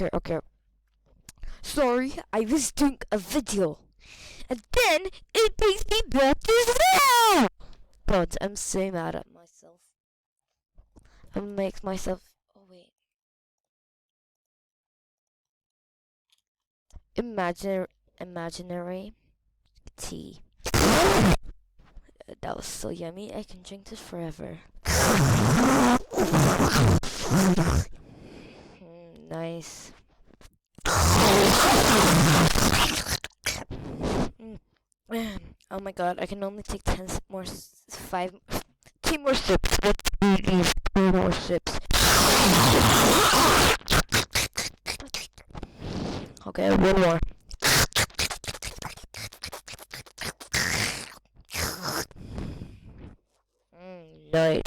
Okay. Sorry, I was doing a video. And then it brings me back to zero! God, I'm so mad at myself. I make myself... Oh, wait. Imaginary tea. That was so yummy, I can drink this forever. Nice. Oh my god, I can only take 10 more, 5, 2 more sips. Let's do these 2 more sips. Okay, one more. Nice.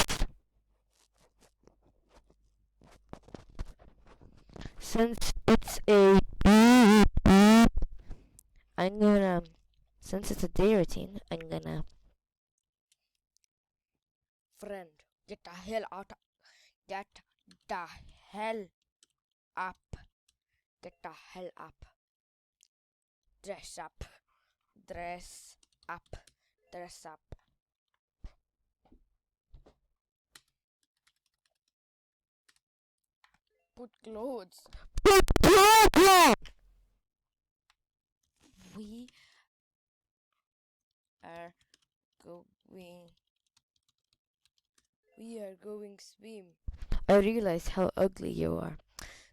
Since it's a since it's a day routine, I'm gonna friend, get the hell out, get the hell up, get the hell up, dress up, dress up, dress up. Put clothes. Put clothes. We are going. We are going swim. I realize how ugly you are,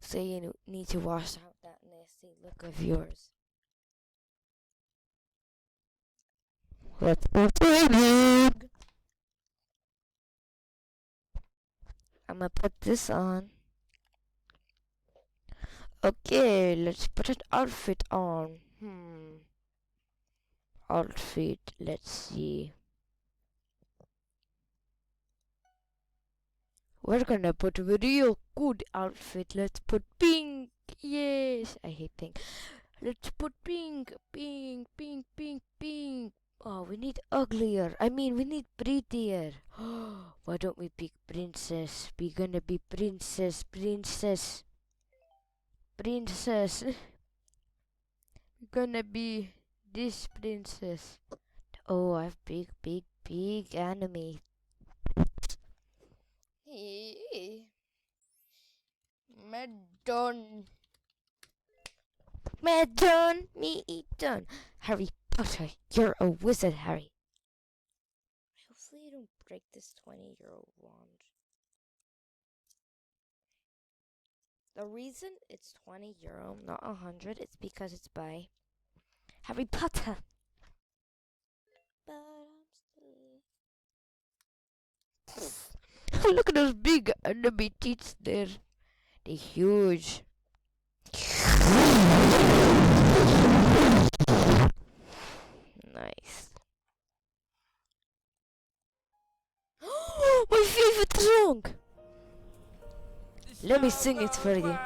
so you need to wash out that nasty look of yours. Let's go swimming. I'm gonna put this on. Okay, let's put an outfit on. Outfit, let's see. We're gonna put a real good outfit. Let's put pink. Yes, I hate pink. Let's put pink. Oh, we need uglier. I mean, we need prettier. Why don't we pick princess? We're gonna be princess. We're gonna be this princess. Oh, I have big enemy. Meddon. Harry Potter, you're a wizard, Harry. Hopefully you don't break this 20-year-old wand. The reason it's 20 euro, not 100, it's because it's by Harry Potter. But I'm still... Look at those big enemy teeth there. They're huge. Nice. My favorite song! Let me sing it for you.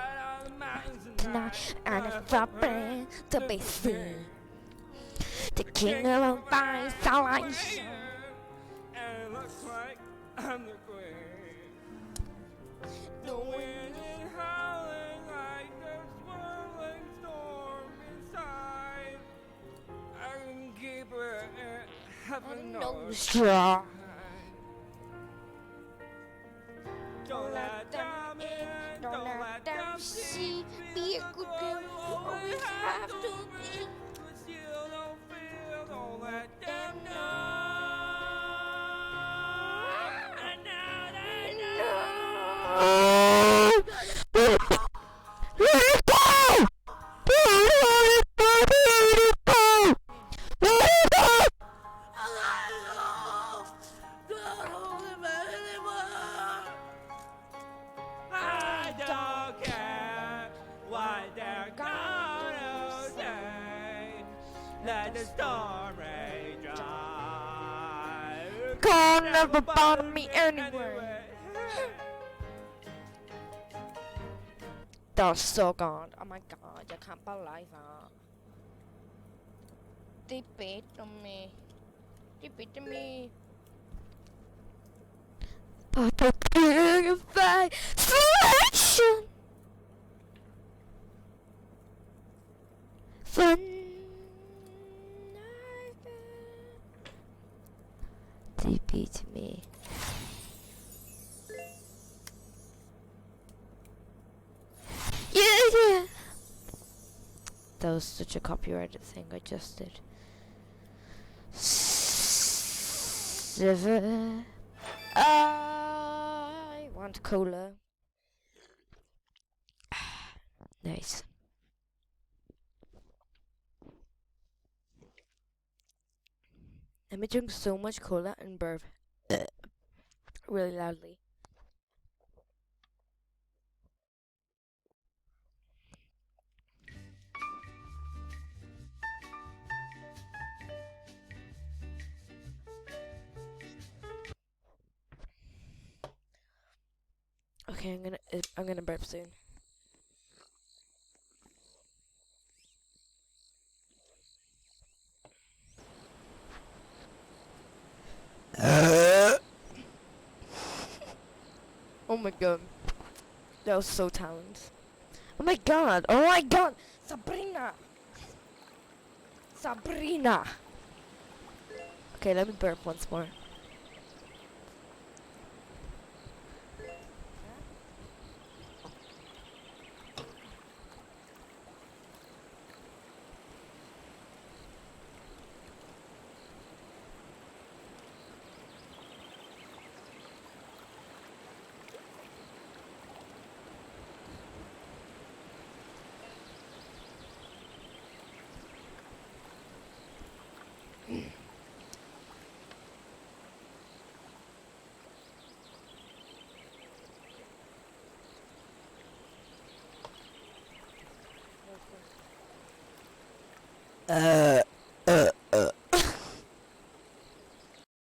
Tonight, and if I bring to be seen, the king of my salvation. And it looks like I'm the queen. The wind is howling like a swirling storm inside. I can keep it heaven knows. Straw. Don't let them in, don't let them see. Be a good girl, you always have to be. But you don't feel, don't let them know. And now they know. Let it go! I don't care what they're gonna say. Let the storm rage on. Can't never bother me anyway. That's so good. Oh my god, I can't believe it. They beat me. But the purify selection. fun. TP to me. Yeah. That was such a copyrighted thing I just did. 7. I want cola. Nice. Let me drink so much cola and burp really loudly. Okay, I'm gonna burp soon. Oh my god. That was so talented. Oh my god. Oh my god. Sabrina. Sabrina. Okay, let me burp once more.